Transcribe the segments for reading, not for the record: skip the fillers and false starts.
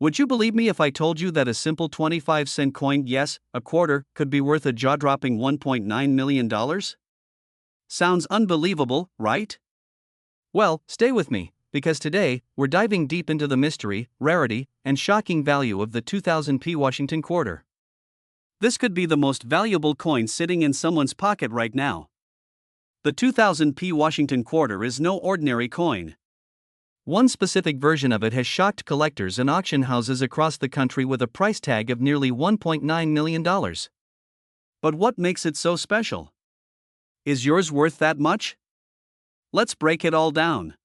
Would you believe me if I told you that a simple 25-cent coin, yes, a quarter, could be worth a jaw-dropping $1.9 million? Sounds unbelievable, right? Well, stay with me, because today, we're diving deep into the mystery, rarity, and shocking value of the 2000p Washington quarter. This could be the most valuable coin sitting in someone's pocket right now. The 2000p Washington quarter is no ordinary coin. One specific version of it has shocked collectors and auction houses across the country with a price tag of nearly $1.9 million. But what makes it so special? Is yours worth that much? Let's break it all down.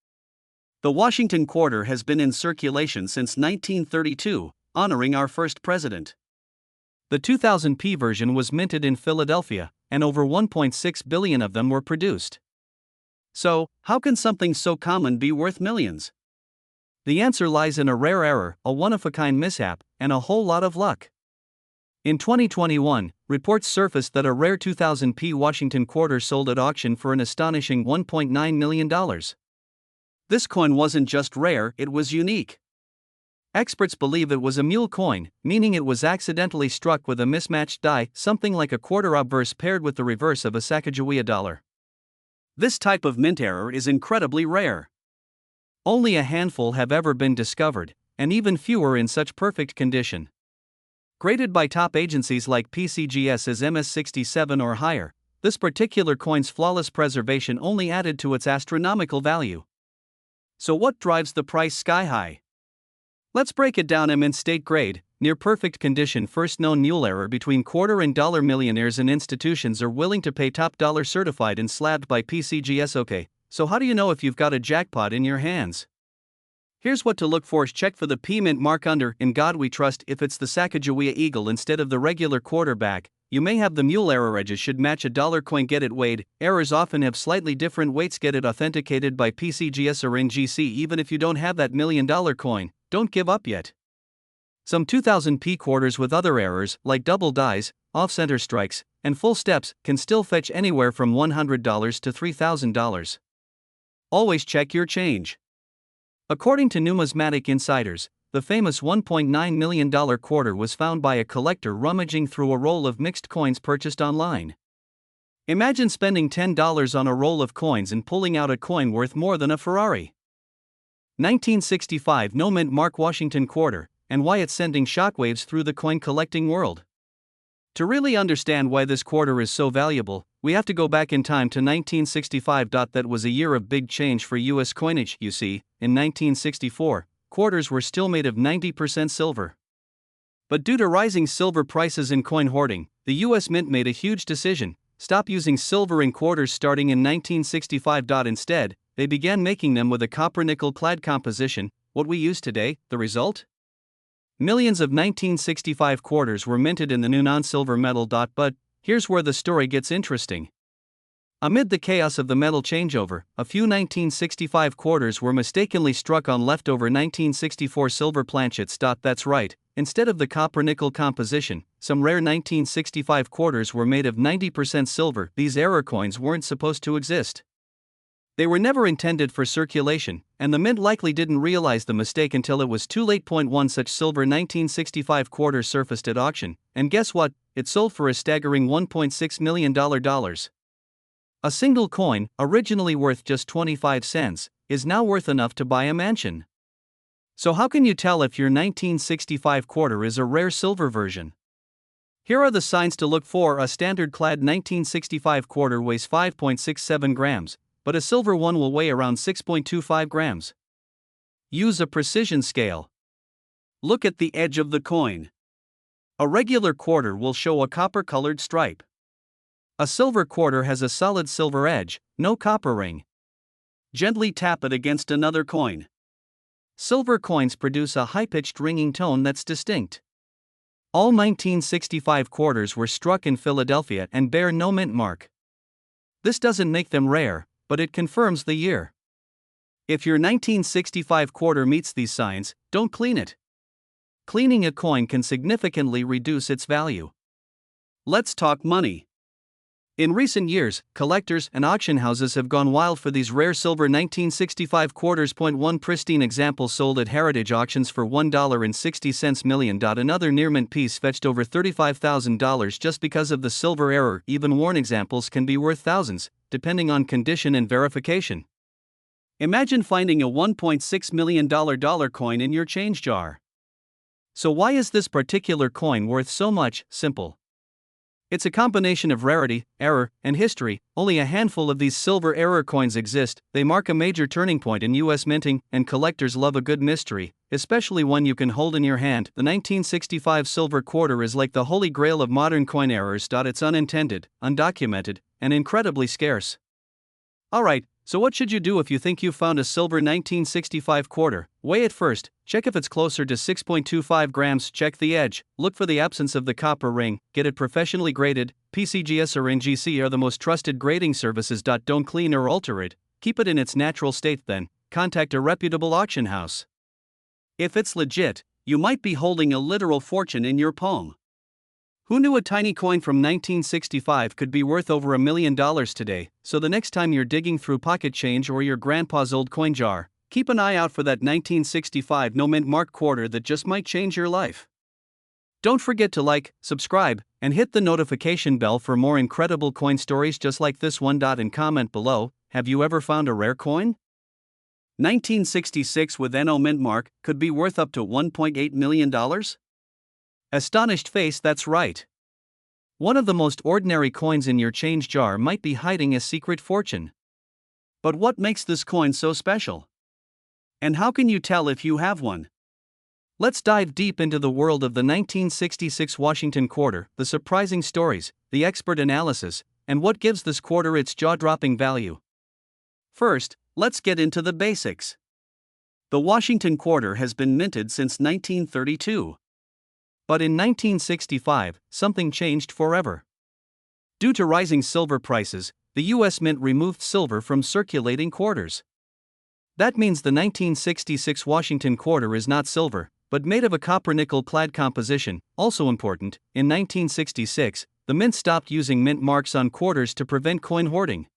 The Washington quarter has been in circulation since 1932, honoring our first president. The 2000p version was minted in Philadelphia, and over 1.6 billion of them were produced. So, how can something so common be worth millions? The answer lies in a rare error, a one-of-a-kind mishap, and a whole lot of luck. In 2021, reports surfaced that a rare 2000p Washington quarter sold at auction for an astonishing $1.9 million. This coin wasn't just rare, it was unique. Experts believe it was a mule coin, meaning it was accidentally struck with a mismatched die, something like a quarter obverse paired with the reverse of a Sacagawea dollar. This type of mint error is incredibly rare. Only a handful have ever been discovered, and even fewer in such perfect condition. Graded by top agencies like PCGS as MS67 or higher, this particular coin's flawless preservation only added to its astronomical value. So what drives the price sky high? Let's break it down. Mint state grade, near perfect condition. First known mule error between quarter and dollar. Millionaires and institutions are willing to pay top dollar. Certified and slabbed by PCGS. Okay, so how do you know if you've got a jackpot in your hands? Here's what to look for. Check for the P mint mark under "In God We Trust." If it's the Sacagawea Eagle instead of the regular quarterback, you may have the mule error. Edges should match a dollar coin. Get it weighed. Errors often have slightly different weights. Get it authenticated by PCGS or NGC. Even if you don't have that $1 million coin, don't give up yet. Some 2000p quarters with other errors, like double dies, off-center strikes, and full steps, can still fetch anywhere from $100 to $3,000. Always check your change. According to numismatic insiders, the famous $1.9 million quarter was found by a collector rummaging through a roll of mixed coins purchased online. Imagine spending $10 on a roll of coins and pulling out a coin worth more than a Ferrari. 1965 No mint mark Washington quarter, and why it's sending shockwaves through the coin collecting world. To really understand why this quarter is so valuable, we have to go back in time to 1965. That was a year of big change for U.S. coinage. You see, in 1964, quarters were still made of 90% silver. But due to rising silver prices and coin hoarding, the U.S. Mint made a huge decision: stop using silver in quarters starting in 1965. Instead, they began making them with a copper-nickel clad composition, what we use today. The result? Millions of 1965 quarters were minted in the new non-silver metal. But here's where the story gets interesting. Amid the chaos of the metal changeover, a few 1965 quarters were mistakenly struck on leftover 1964 silver planchets. That's right, instead of the copper-nickel composition, some rare 1965 quarters were made of 90% silver. These error coins weren't supposed to exist. They were never intended for circulation, and the mint likely didn't realize the mistake until it was too late. One such silver 1965 quarter surfaced at auction, and guess what? It sold for a staggering $1.6 million. A single coin, originally worth just 25 cents, is now worth enough to buy a mansion. So how can you tell if your 1965 quarter is a rare silver version? Here are the signs to look for. A standard clad 1965 quarter weighs 5.67 grams. But a silver one will weigh around 6.25 grams. Use a precision scale. Look at the edge of the coin. A regular quarter will show a copper-colored stripe. A silver quarter has a solid silver edge, no copper ring. Gently tap it against another coin. Silver coins produce a high-pitched ringing tone that's distinct. All 1965 quarters were struck in Philadelphia and bear no mint mark. This doesn't make them rare, but it confirms the year. If your 1965 quarter meets these signs, don't clean it. Cleaning a coin can significantly reduce its value. Let's talk money. In recent years, collectors and auction houses have gone wild for these rare silver 1965 quarters. One pristine example sold at heritage auctions for $1.60 million. Another near mint piece fetched over $35,000 just because of the silver error. Even worn examples can be worth thousands, depending on condition and verification. Imagine finding a $1.6 million dollar coin in your change jar. So why is this particular coin worth so much? Simple. It's a combination of rarity, error, and history. Only a handful of these silver error coins exist. They mark a major turning point in U.S. minting, and collectors love a good mystery, especially one you can hold in your hand. The 1965 silver quarter is like the holy grail of modern coin errors. It's unintended, undocumented, and incredibly scarce. Alright, so what should you do if you think you found a silver 1965 quarter? Weigh it first, check if it's closer to 6.25 grams, check the edge, look for the absence of the copper ring, get it professionally graded. PCGS or NGC are the most trusted grading services. Don't clean or alter it, keep it in its natural state, then contact a reputable auction house. If it's legit, you might be holding a literal fortune in your palm. Who knew a tiny coin from 1965 could be worth over $1 million today? So the next time you're digging through pocket change or your grandpa's old coin jar, keep an eye out for that 1965 no mint mark quarter that just might change your life. Don't forget to like, subscribe, and hit the notification bell for more incredible coin stories just like this one. And comment below, have you ever found a rare coin? 1966 with NO mint mark could be worth up to $1.8 million? Astonished face, that's right. One of the most ordinary coins in your change jar might be hiding a secret fortune. But what makes this coin so special? And how can you tell if you have one? Let's dive deep into the world of the 1966 Washington quarter, the surprising stories, the expert analysis, and what gives this quarter its jaw-dropping value. First, let's get into the basics. The Washington quarter has been minted since 1932. But in 1965, something changed forever. Due to rising silver prices, the U.S. Mint removed silver from circulating quarters. That means the 1966 Washington quarter is not silver, but made of a copper-nickel clad composition. Also important, in 1966, the Mint stopped using mint marks on quarters to prevent coin hoarding.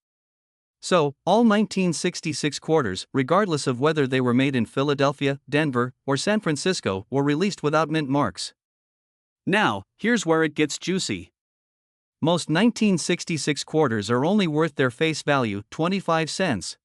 So, all 1966 quarters, regardless of whether they were made in Philadelphia, Denver, or San Francisco, were released without mint marks. Now, here's where it gets juicy. Most 1966 quarters are only worth their face value, 25 cents.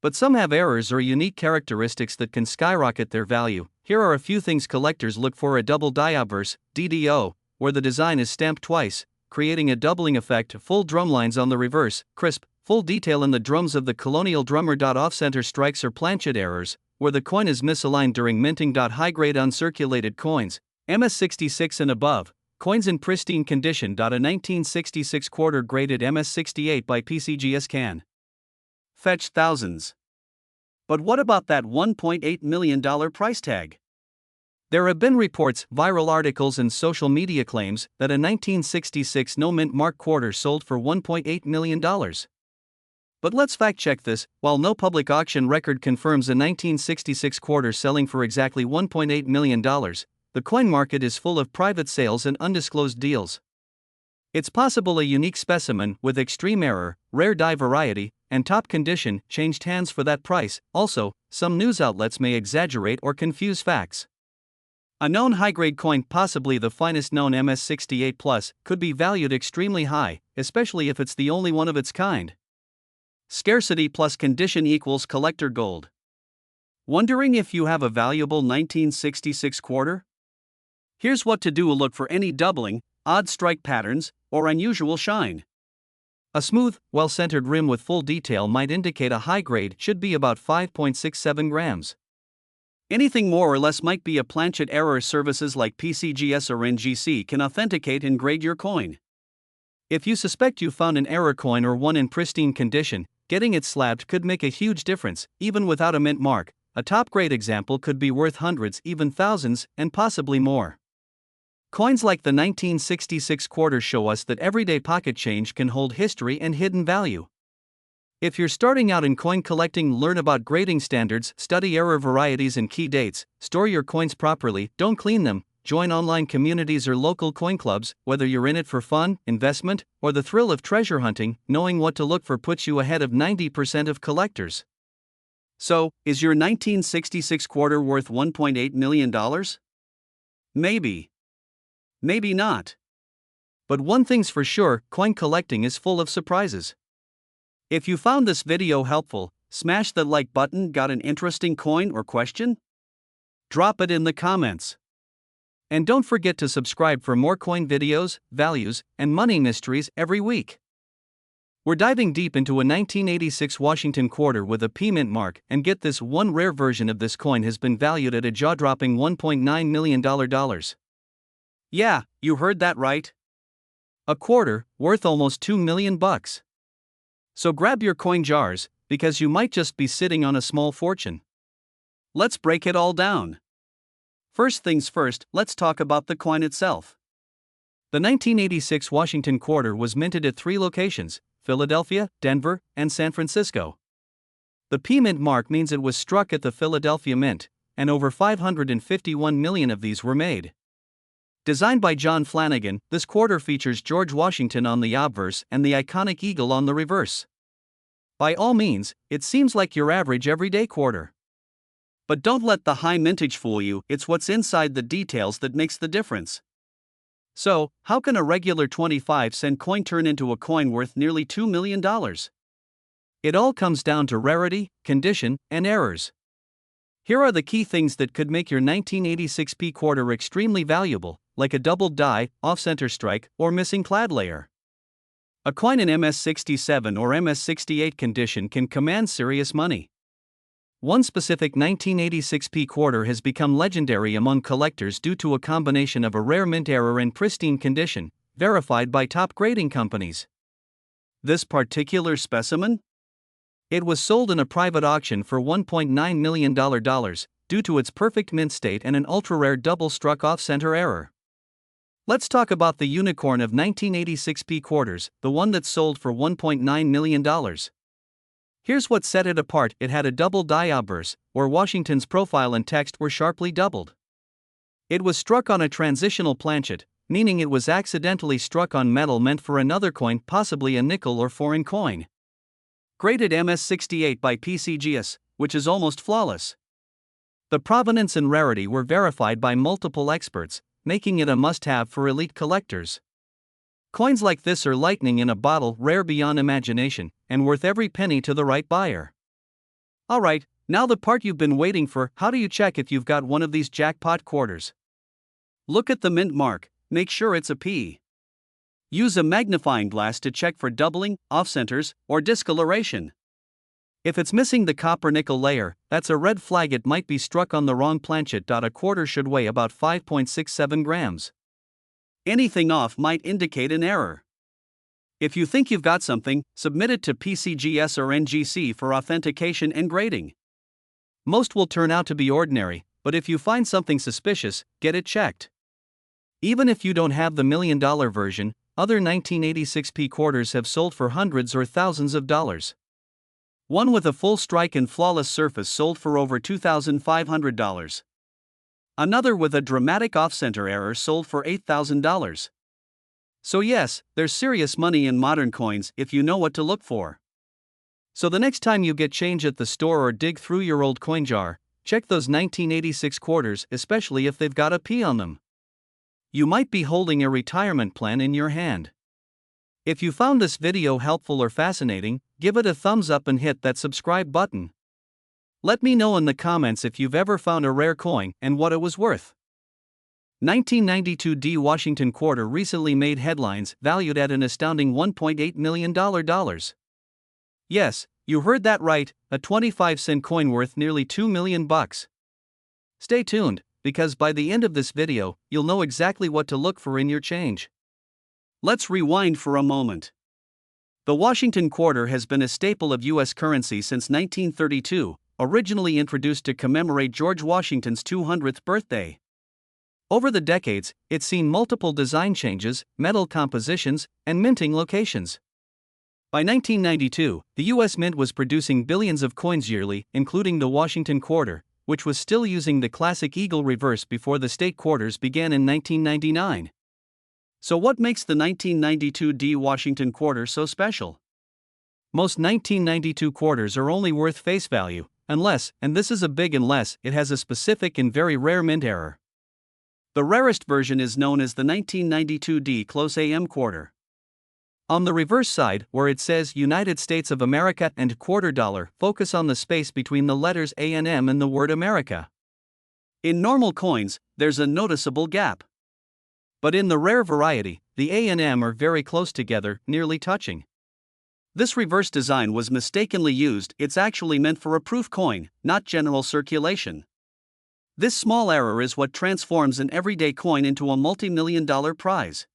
But some have errors or unique characteristics that can skyrocket their value. Here are a few things collectors look for: a double die obverse, DDO, where the design is stamped twice, creating a doubling effect, full drumlines on the reverse, crisp, full detail in the drums of the colonial drummer. Off-center strikes or planchet errors, where the coin is misaligned during minting. High-grade uncirculated coins, MS66 and above, coins in pristine condition. A 1966 quarter graded MS68 by PCGS can fetch thousands. But what about that $1.8 million price tag? There have been reports, viral articles, and social media claims that a 1966 no mint mark quarter sold for $1.8 million. But let's fact check this. While no public auction record confirms a 1966 quarter selling for exactly $1.8 million, the coin market is full of private sales and undisclosed deals. It's possible a unique specimen with extreme error, rare die variety, and top condition changed hands for that price. Also, some news outlets may exaggerate or confuse facts. A known high-grade coin, possibly the finest known MS68 Plus, could be valued extremely high, especially if it's the only one of its kind. Scarcity plus condition equals collector gold. Wondering if you have a valuable 1966 quarter? Here's what to do: look for any doubling, odd strike patterns, or unusual shine. A smooth, well-centered rim with full detail might indicate a high grade, should be about 5.67 grams. Anything more or less might be a planchet error. Services like PCGS or NGC can authenticate and grade your coin. If you suspect you found an error coin or one in pristine condition, getting it slabbed could make a huge difference. Even without a mint mark, a top-grade example could be worth hundreds, even thousands, and possibly more. Coins like the 1966 quarter show us that everyday pocket change can hold history and hidden value. If you're starting out in coin collecting, learn about grading standards, study error varieties and key dates, store your coins properly, don't clean them, join online communities or local coin clubs. Whether you're in it for fun, investment, or the thrill of treasure hunting, knowing what to look for puts you ahead of 90% of collectors. So, is your 1966 quarter worth $1.8 million? Maybe. Maybe not. But one thing's for sure, coin collecting is full of surprises. If you found this video helpful, smash the like button. Got an interesting coin or question? Drop it in the comments. And don't forget to subscribe for more coin videos, values, and money mysteries every week. We're diving deep into a 1986 Washington quarter with a P mint mark, and get this, one rare version of this coin has been valued at a jaw-dropping $1.9 million. Yeah, you heard that right. A quarter, worth almost $2 million. So grab your coin jars, because you might just be sitting on a small fortune. Let's break it all down. First things first, let's talk about the coin itself. The 1986 Washington quarter was minted at 3 locations: Philadelphia, Denver, and San Francisco. The P mint mark means it was struck at the Philadelphia Mint, and over 551 million of these were made. Designed by John Flanagan, this quarter features George Washington on the obverse and the iconic eagle on the reverse. By all means, it seems like your average everyday quarter. But don't let the high mintage fool you, it's what's inside the details that makes the difference. So, how can a regular 25-cent coin turn into a coin worth nearly $2 million? It all comes down to rarity, condition, and errors. Here are the key things that could make your 1986 P quarter extremely valuable, like a doubled die, off-center strike, or missing clad layer. A coin in MS-67 or MS-68 condition can command serious money. One specific 1986 P quarter has become legendary among collectors due to a combination of a rare mint error and pristine condition, verified by top grading companies. This particular specimen? It was sold in a private auction for $1.9 million due to its perfect mint state and an ultra-rare double-struck off-center error. Let's talk about the unicorn of 1986 P quarters, the one that sold for $1.9 million. Here's what set it apart: it had a double die obverse, where Washington's profile and text were sharply doubled. It was struck on a transitional planchet, meaning it was accidentally struck on metal meant for another coin, possibly a nickel or foreign coin. Graded MS-68 by PCGS, which is almost flawless. The provenance and rarity were verified by multiple experts, making it a must-have for elite collectors. Coins like this are lightning in a bottle, rare beyond imagination, and worth every penny to the right buyer. Alright, now the part you've been waiting for: how do you check if you've got one of these jackpot quarters? Look at the mint mark, make sure it's a P. Use a magnifying glass to check for doubling, off-centers, or discoloration. If it's missing the copper-nickel layer, that's a red flag. It might be struck on the wrong planchet. A quarter should weigh about 5.67 grams. Anything off might indicate an error. If you think you've got something, submit it to PCGS or NGC for authentication and grading. Most will turn out to be ordinary, but if you find something suspicious, get it checked. Even if you don't have the $1 million version, other 1986 P quarters have sold for hundreds or thousands of dollars. One with a full strike and flawless surface sold for over $2,500. Another with a dramatic off-center error sold for $8,000. So yes, there's serious money in modern coins if you know what to look for. So the next time you get change at the store or dig through your old coin jar, check those 1986 quarters, especially if they've got a P on them. You might be holding a retirement plan in your hand. If you found this video helpful or fascinating, give it a thumbs up and hit that subscribe button. Let me know in the comments if you've ever found a rare coin and what it was worth. 1992 D Washington quarter recently made headlines, valued at an astounding $1.8 million. Yes, you heard that right, a 25-cent coin worth nearly $2 million. Stay tuned, because by the end of this video, you'll know exactly what to look for in your change. Let's rewind for a moment. The Washington quarter has been a staple of U.S. currency since 1932, originally introduced to commemorate George Washington's 200th birthday. Over the decades, it's seen multiple design changes, metal compositions, and minting locations. By 1992, the U.S. Mint was producing billions of coins yearly, including the Washington quarter, which was still using the classic eagle reverse before the state quarters began in 1999. So what makes the 1992 D Washington quarter so special? Most 1992 quarters are only worth face value, unless, and this is a big unless, it has a specific and very rare mint error. The rarest version is known as the 1992 D close AM quarter. On the reverse side, where it says United States of America and quarter dollar, focus on the space between the letters A and M and the word America. In normal coins, there's a noticeable gap. But in the rare variety, the A and M are very close together, nearly touching. This reverse design was mistakenly used. It's actually meant for a proof coin, not general circulation. This small error is what transforms an everyday coin into a multi-million-dollar prize.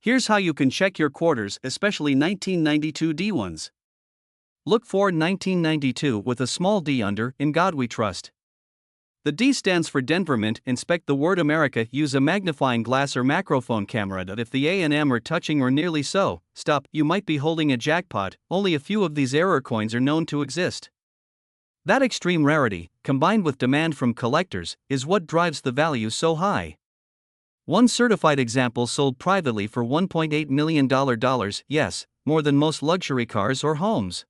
Here's how you can check your quarters, especially 1992 D ones. Look for 1992 with a small d under, In God We Trust. The D stands for Denver Mint. Inspect the word America. Use a magnifying glass or macrophone camera. If the A and M are touching or nearly so, stop, you might be holding a jackpot. Only a few of these error coins are known to exist. That extreme rarity, combined with demand from collectors, is what drives the value so high. One certified example sold privately for $1.8 million, yes, more than most luxury cars or homes.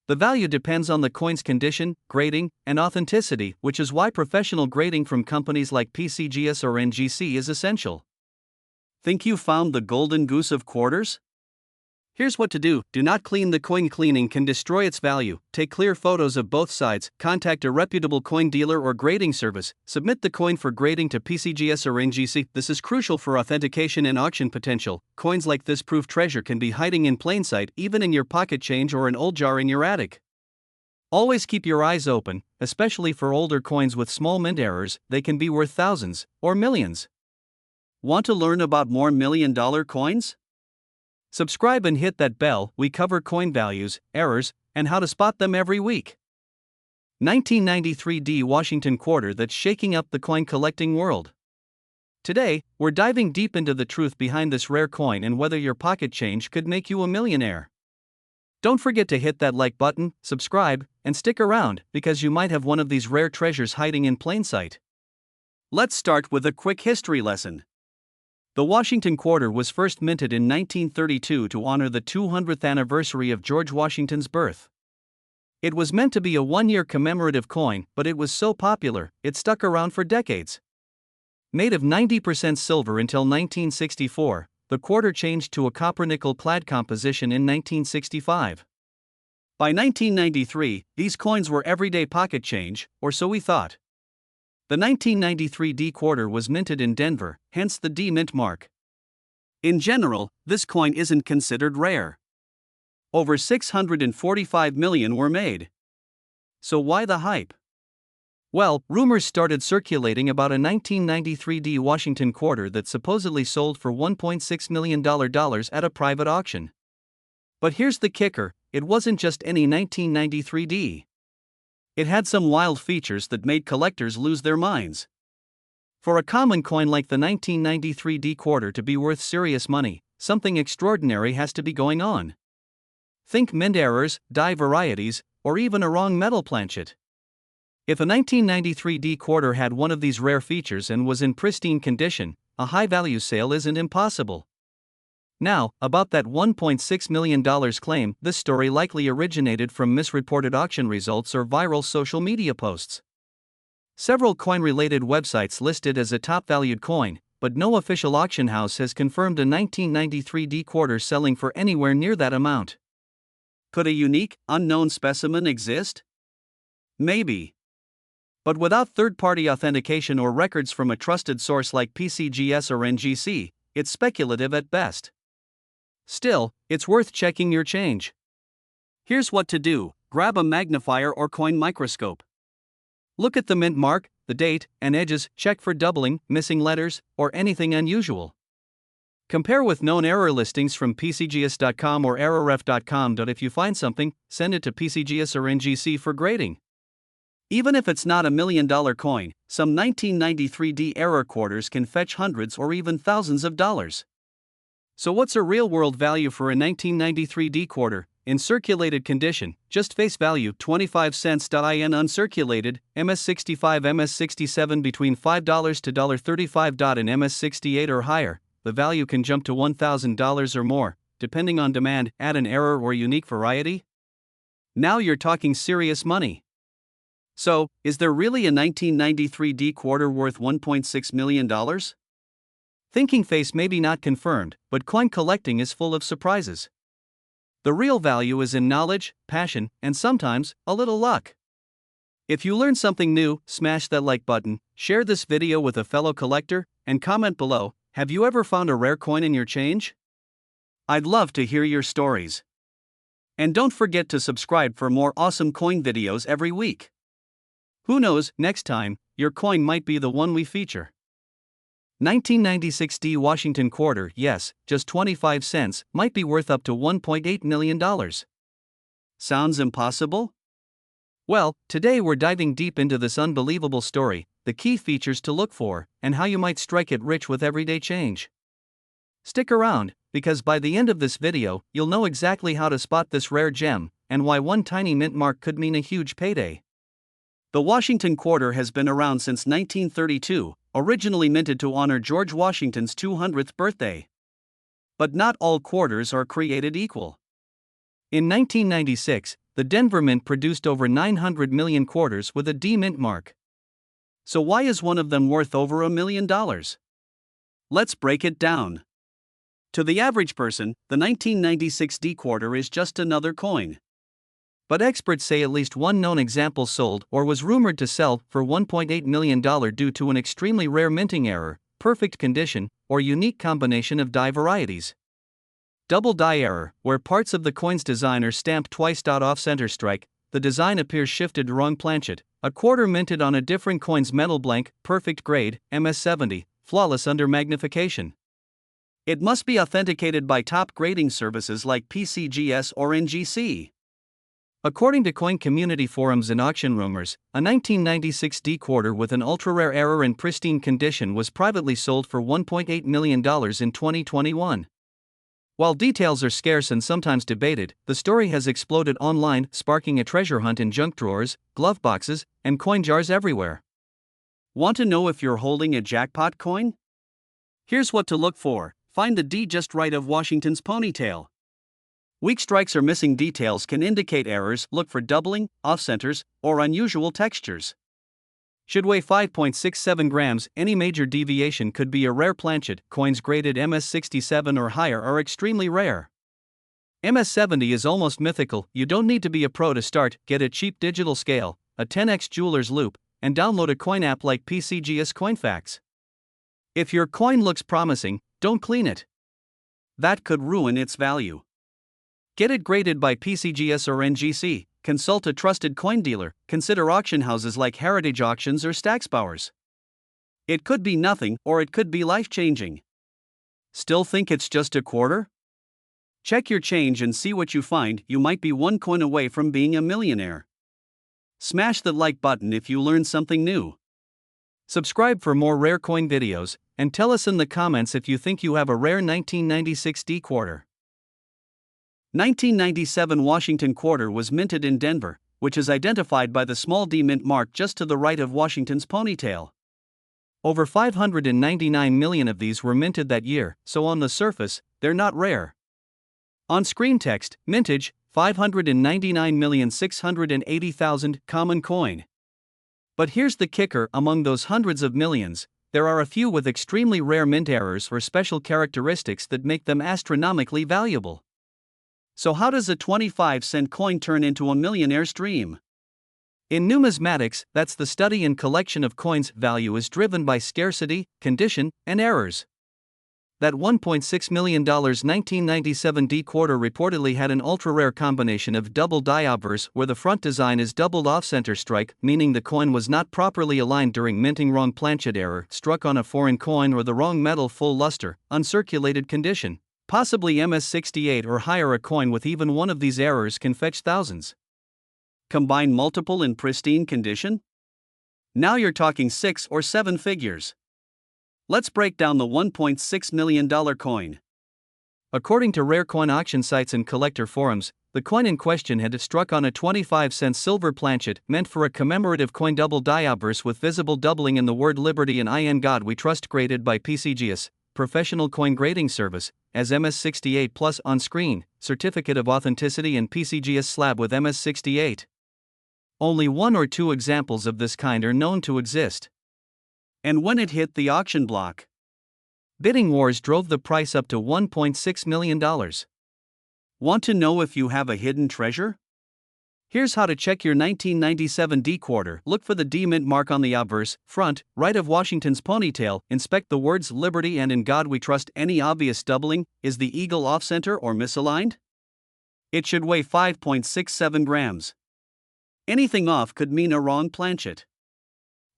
The value depends on the coin's condition, grading, and authenticity, which is why professional grading from companies like PCGS or NGC is essential. Think you found the golden goose of quarters? Here's what to do. Do not clean the coin. Cleaning can destroy its value. Take clear photos of both sides. Contact a reputable coin dealer or grading service. Submit the coin for grading to PCGS or NGC. This is crucial for authentication and auction potential. Coins like this proof treasure can be hiding in plain sight, even in your pocket change or an old jar in your attic. Always keep your eyes open, especially for older coins with small mint errors. They can be worth thousands or millions. Want to learn about more million-dollar coins? Subscribe and hit that bell. We cover coin values, errors, and how to spot them every week. 1993 D Washington quarter that's shaking up the coin collecting world. Today, we're diving deep into the truth behind this rare coin and whether your pocket change could make you a millionaire. Don't forget to hit that like button, subscribe, and stick around, because you might have one of these rare treasures hiding in plain sight. Let's start with a quick history lesson. The Washington quarter was first minted in 1932 to honor the 200th anniversary of George Washington's birth. It was meant to be a one-year commemorative coin, but it was so popular, it stuck around for decades. Made of 90% silver until 1964, the quarter changed to a copper-nickel clad composition in 1965. By 1993, these coins were everyday pocket change, or so we thought. The 1993 D quarter was minted in Denver, hence the D mint mark. In general, this coin isn't considered rare. Over 645 million were made. So why the hype? Well, rumors started circulating about a 1993 D Washington quarter that supposedly sold for $1.6 million at a private auction. But here's the kicker, it wasn't just any 1993 D. It had some wild features that made collectors lose their minds. For a common coin like the 1993 D quarter to be worth serious money, something extraordinary has to be going on. Think mint errors, die varieties, or even a wrong metal planchet. If a 1993 D quarter had one of these rare features and was in pristine condition, a high-value sale isn't impossible. Now, about that $1.6 million claim, this story likely originated from misreported auction results or viral social media posts. Several coin-related websites listed as a top-valued coin, but no official auction house has confirmed a 1993 D quarter selling for anywhere near that amount. Could a unique, unknown specimen exist? Maybe. But without third-party authentication or records from a trusted source like PCGS or NGC, it's speculative at best. Still, it's worth checking your change. Here's what to do: grab a magnifier or coin microscope. Look at the mint mark, the date, and edges, check for doubling, missing letters, or anything unusual. Compare with known error listings from PCGS.com or errorref.com. If you find something, send it to PCGS or NGC for grading. Even if it's not a $1 million coin, some 1993 D error quarters can fetch hundreds or even thousands of dollars. So what's a real-world value for a 1993 D quarter? in circulated condition, just face value 25 cents. In uncirculated, MS65 MS67 between $5 to $35. In MS68 or higher, the value can jump to $1,000 or more, depending on demand, add an error or unique variety. Now you're talking serious money. So, is there really a 1993 D quarter worth $1.6 million? Thinking face maybe not confirmed, but coin collecting is full of surprises. The real value is in knowledge, passion, and sometimes, a little luck. If you learned something new, smash that like button, share this video with a fellow collector, and comment below, have you ever found a rare coin in your change? I'd love to hear your stories. And don't forget to subscribe for more awesome coin videos every week. Who knows, next time, your coin might be the one we feature. 1996 D Washington quarter, yes, just 25 cents, might be worth up to $1.8 million. Sounds impossible? Well, today we're diving deep into this unbelievable story, the key features to look for, and how you might strike it rich with everyday change. Stick around, because by the end of this video, you'll know exactly how to spot this rare gem, and why one tiny mint mark could mean a huge payday. The Washington quarter has been around since 1932, originally minted to honor George Washington's 200th birthday. But not all quarters are created equal. In 1996, the Denver Mint produced over 900 million quarters with a D mint mark. So why is one of them worth over $1 million? Let's break it down. To the average person, the 1996 D quarter is just another coin. But experts say at least one known example sold or was rumored to sell for $1.8 million due to an extremely rare minting error, perfect condition, or unique combination of die varieties. Double die error, where parts of the coin's design are stamped twice. Off center strike, the design appears shifted wrong. Planchet, a quarter minted on a different coin's metal blank, perfect grade, MS70, flawless under magnification. It must be authenticated by top grading services like PCGS or NGC. According to coin community forums and auction rumors, a 1996 D quarter with an ultra-rare error in pristine condition was privately sold for $1.8 million in 2021. While details are scarce and sometimes debated, the story has exploded online, sparking a treasure hunt in junk drawers, glove boxes, and coin jars everywhere. Want to know if you're holding a jackpot coin? Here's what to look for. Find the D just right of Washington's ponytail. Weak strikes or missing details can indicate errors. Look for doubling, off-centers, or unusual textures. Should weigh 5.67 grams, any major deviation could be a rare. Planchet, coins graded MS67 or higher are extremely rare. MS70 is almost mythical. You don't need to be a pro to start. Get a cheap digital scale, a 10x jeweler's loop, and download a coin app like PCGS Coinfax. If your coin looks promising, don't clean it. That could ruin its value. Get it graded by PCGS or NGC, consult a trusted coin dealer, consider auction houses like Heritage Auctions or Stacksbowers. It could be nothing, or it could be life-changing. Still think it's just a quarter? Check your change and see what you find. You might be one coin away from being a millionaire. Smash the like button if you learned something new. Subscribe for more rare coin videos, and tell us in the comments if you think you have a rare 1996 D quarter. 1997 Washington quarter was minted in Denver, which is identified by the small D mint mark just to the right of Washington's ponytail. Over 599 million of these were minted that year, so on the surface, they're not rare. On screen text, mintage, 599,680,000, common coin. But here's the kicker, among those hundreds of millions, there are a few with extremely rare mint errors or special characteristics that make them astronomically valuable. So how does a 25-cent coin turn into a millionaire's dream? In numismatics, that's the study and collection of coins. Value is driven by scarcity, condition, and errors. That $1.6 million 1997 D quarter reportedly had an ultra-rare combination of double die obverse where the front design is doubled off-center strike, meaning the coin was not properly aligned during minting. Wrong planchet error, struck on a foreign coin or the wrong metal. Full luster, uncirculated condition. Possibly MS68 or higher. A coin with even one of these errors can fetch thousands. Combine multiple in pristine condition? Now you're talking 6 or 7 figures. Let's break down the $1.6 million coin. According to rare coin auction sites and collector forums, the coin in question had struck on a 25-cent silver planchet meant for a commemorative coin double die obverse with visible doubling in the word Liberty and in God We Trust, graded by PCGS, Professional Coin Grading Service, as MS68 Plus on screen, Certificate of Authenticity and PCGS slab with MS68. Only one or two examples of this kind are known to exist. And when it hit the auction block, bidding wars drove the price up to $1.6 million. Want to know if you have a hidden treasure? Here's how to check your 1997 D quarter. Look for the D mint mark on the obverse, front, right of Washington's ponytail. Inspect the words Liberty and In God We Trust. Any obvious doubling? Is the eagle off-center or misaligned? It should weigh 5.67 grams. Anything off could mean a wrong planchet.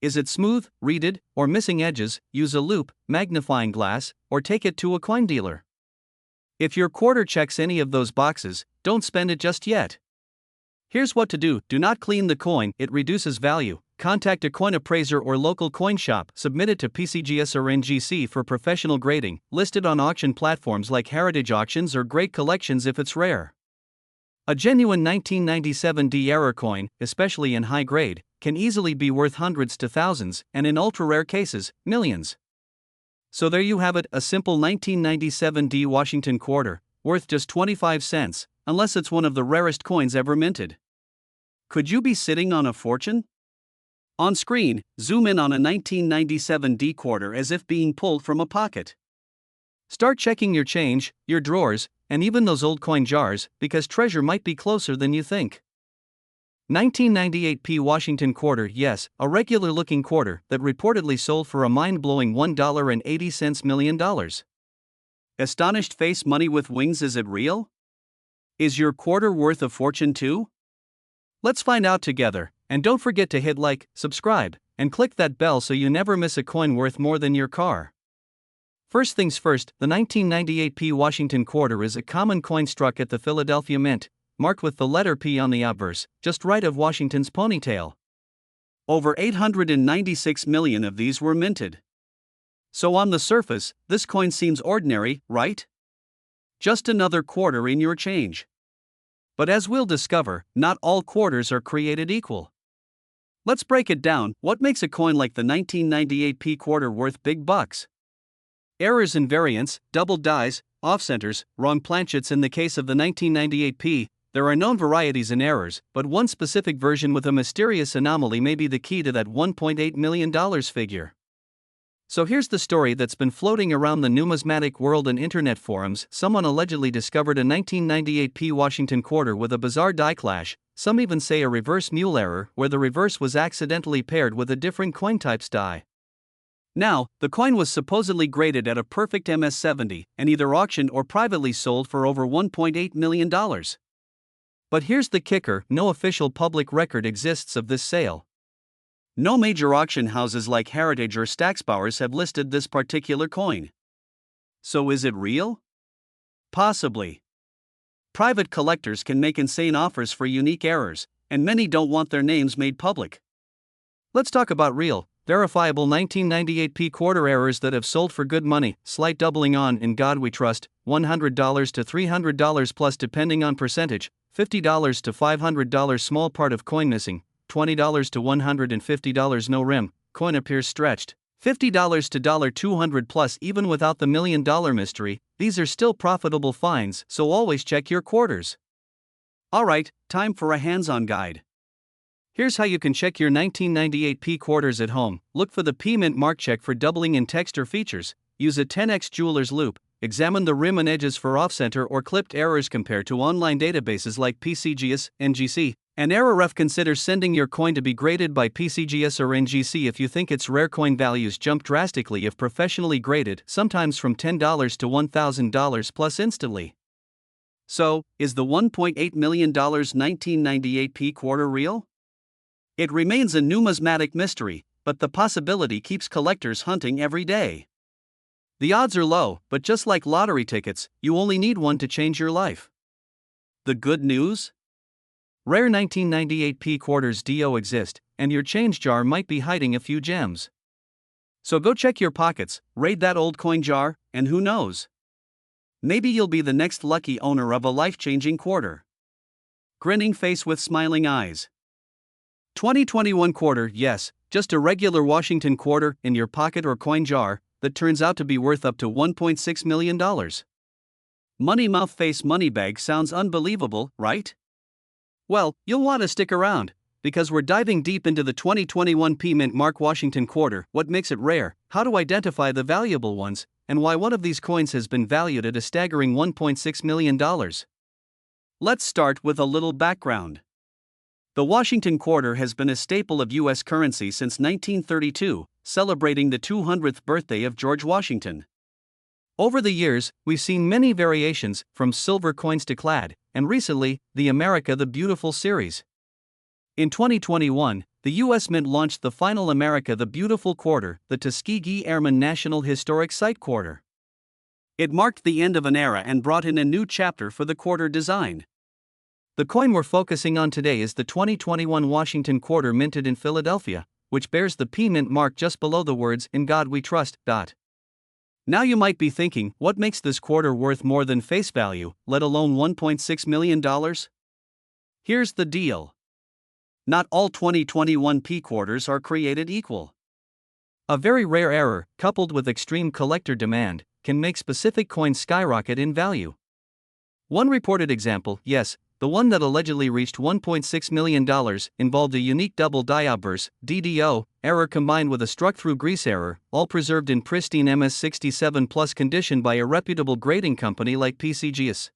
Is it smooth, reeded, or missing edges? Use a loupe, magnifying glass, or take it to a coin dealer. If your quarter checks any of those boxes, don't spend it just yet. Here's what to do. Do not clean the coin, it reduces value. Contact a coin appraiser or local coin shop. Submit it to PCGS or NGC for professional grading. Listed on auction platforms like Heritage Auctions or Great Collections if it's rare. A genuine 1997 D error coin, especially in high grade, can easily be worth hundreds to thousands, and in ultra-rare cases, millions. So there you have it, a simple 1997 D Washington quarter, worth just 25 cents, unless it's one of the rarest coins ever minted. Could you be sitting on a fortune? On screen, zoom in on a 1997 D quarter as if being pulled from a pocket. Start checking your change, your drawers, and even those old coin jars, because treasure might be closer than you think. 1998 P Washington quarter. Yes, a regular-looking quarter that reportedly sold for a mind-blowing $1.80 million. Astonished face, money with wings. Is it real? Is your quarter worth a fortune too? Let's find out together, and don't forget to hit like, subscribe, and click that bell so you never miss a coin worth more than your car. First things first, the 1998 P Washington quarter is a common coin struck at the Philadelphia Mint, marked with the letter P on the obverse, just right of Washington's ponytail. Over 896 million of these were minted. So on the surface, this coin seems ordinary, right? Just another quarter in your change. But as we'll discover, not all quarters are created equal. Let's break it down. What makes a coin like the 1998 P quarter worth big bucks? Errors in variants, doubled dies, off-centers, wrong planchets. In the case of the 1998 P, there are known varieties in errors, but one specific version with a mysterious anomaly may be the key to that $1.8 million figure. So here's the story that's been floating around the numismatic world and internet forums. Someone allegedly discovered a 1998 P Washington quarter with a bizarre die clash, some even say a reverse mule error, where the reverse was accidentally paired with a different coin type's die. Now, the coin was supposedly graded at a perfect MS70, and either auctioned or privately sold for over $1.8 million. But here's the kicker, no official public record exists of this sale. No major auction houses like Heritage or Stack's Bowers have listed this particular coin. So is it real? Possibly. Private collectors can make insane offers for unique errors, and many don't want their names made public. Let's talk about real, verifiable 1998 P quarter errors that have sold for good money. Slight doubling on In God We Trust, $100 to $300 plus depending on percentage, $50 to $500 small part of coin missing, $20 to $150 no rim, coin appears stretched, $50 to $200 plus. Even without the $1 million mystery, these are still profitable finds, so always check your quarters. Alright, time for a hands-on guide. Here's how you can check your 1998 P quarters at home. Look for the P mint mark, check for doubling in text or features, use a 10x jeweler's loupe, examine the rim and edges for off-center or clipped errors, compare to online databases like PCGS, NGC, and ErrorRef. Consider sending your coin to be graded by PCGS or NGC if you think its rare. Coin values jump drastically if professionally graded, sometimes from $10 to $1,000 plus instantly. So, is the $1.8 million 1998 P quarter real? It remains a numismatic mystery, but the possibility keeps collectors hunting every day. The odds are low, but just like lottery tickets, you only need one to change your life. The good news? Rare 1998 P quarters do exist, and your change jar might be hiding a few gems. So go check your pockets, raid that old coin jar, and who knows? Maybe you'll be the next lucky owner of a life-changing quarter. grinning face with smiling eyes. 2021 quarter, yes, just a regular Washington quarter in your pocket or coin jar that turns out to be worth up to $1.6 million. Money mouth face money bag sounds unbelievable, right? Well, you'll want to stick around, because we're diving deep into the 2021 P Mint Mark Washington quarter, what makes it rare, how to identify the valuable ones, and why one of these coins has been valued at a staggering $1.6 million. Let's start with a little background. The Washington quarter has been a staple of U.S. currency since 1932, celebrating the 200th birthday of George Washington. Over the years, we've seen many variations, from silver coins to clad, and recently, the America the Beautiful series. In 2021, the U.S. Mint launched the final America the Beautiful quarter, the Tuskegee Airmen National Historic Site quarter. It marked the end of an era and brought in a new chapter for the quarter design. The coin we're focusing on today is the 2021 Washington quarter minted in Philadelphia, which bears the P Mint mark just below the words, "In God We Trust." Now you might be thinking, what makes this quarter worth more than face value, let alone $1.6 million? Here's the deal. Not all 2021 P quarters are created equal. A very rare error, coupled with extreme collector demand, can make specific coins skyrocket in value. One reported example, yes, the one that allegedly reached $1.6 million, involved a unique double die obverse (DDO) error combined with a struck-through grease error, all preserved in pristine MS67 plus condition by a reputable grading company like PCGS.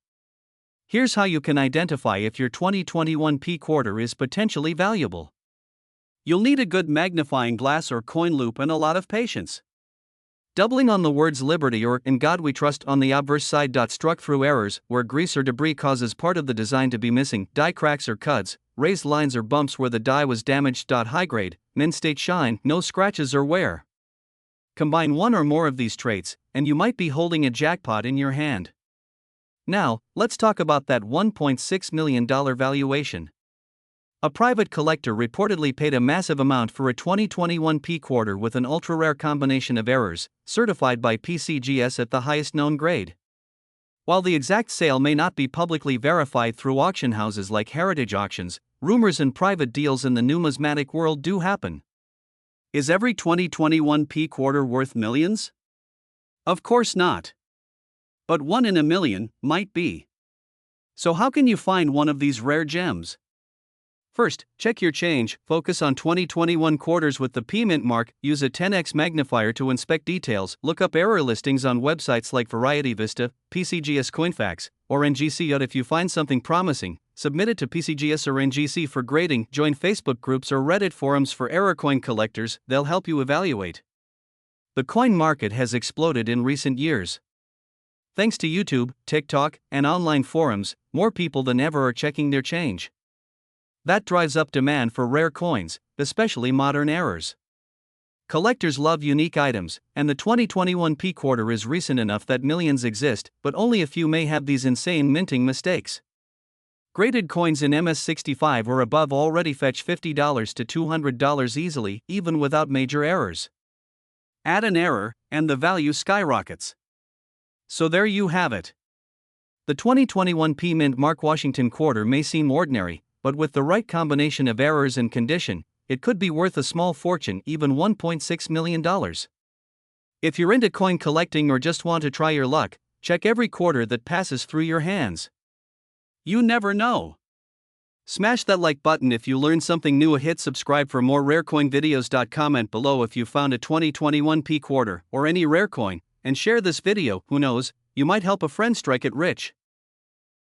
Here's how you can identify if your 2021 P quarter is potentially valuable. You'll need a good magnifying glass or coin loop and a lot of patience. Doubling on the words Liberty or In God We Trust on the obverse side. Struck through errors, where grease or debris causes part of the design to be missing, die cracks or cuts, raised lines or bumps where the die was damaged. High grade, mint state shine, no scratches or wear. Combine one or more of these traits, and you might be holding a jackpot in your hand. Now, let's talk about that $1.6 million valuation. A private collector reportedly paid a massive amount for a 2021 P quarter with an ultra-rare combination of errors, certified by PCGS at the highest known grade. While the exact sale may not be publicly verified through auction houses like Heritage Auctions, rumors and private deals in the numismatic world do happen. Is every 2021 P quarter worth millions? Of course not. But 1 in a million might be. So how can you find one of these rare gems? First, check your change, focus on 2021 quarters with the P Mint mark, use a 10x magnifier to inspect details, look up error listings on websites like Variety Vista, PCGS Coinfax, or NGC. If you find something promising, submit it to PCGS or NGC for grading, join Facebook groups or Reddit forums for error coin collectors, they'll help you evaluate. The coin market has exploded in recent years. Thanks to YouTube, TikTok, and online forums, more people than ever are checking their change. That drives up demand for rare coins, especially modern errors. Collectors love unique items, and the 2021 P quarter is recent enough that millions exist, but only a few may have these insane minting mistakes. Graded coins in MS65 or above already fetch $50 to $200 easily, even without major errors. Add an error, and the value skyrockets. So there you have it. The 2021 P Mint Mark Washington quarter may seem ordinary, but with the right combination of errors and condition, it could be worth a small fortune, even $1.6 million. If you're into coin collecting or just want to try your luck, check every quarter that passes through your hands. You never know. Smash that like button if you learned something new. Hit subscribe for more rarecoin videos. Comment below if you found a 2021 P quarter or any rare coin, and share this video. Who knows, you might help a friend strike it rich.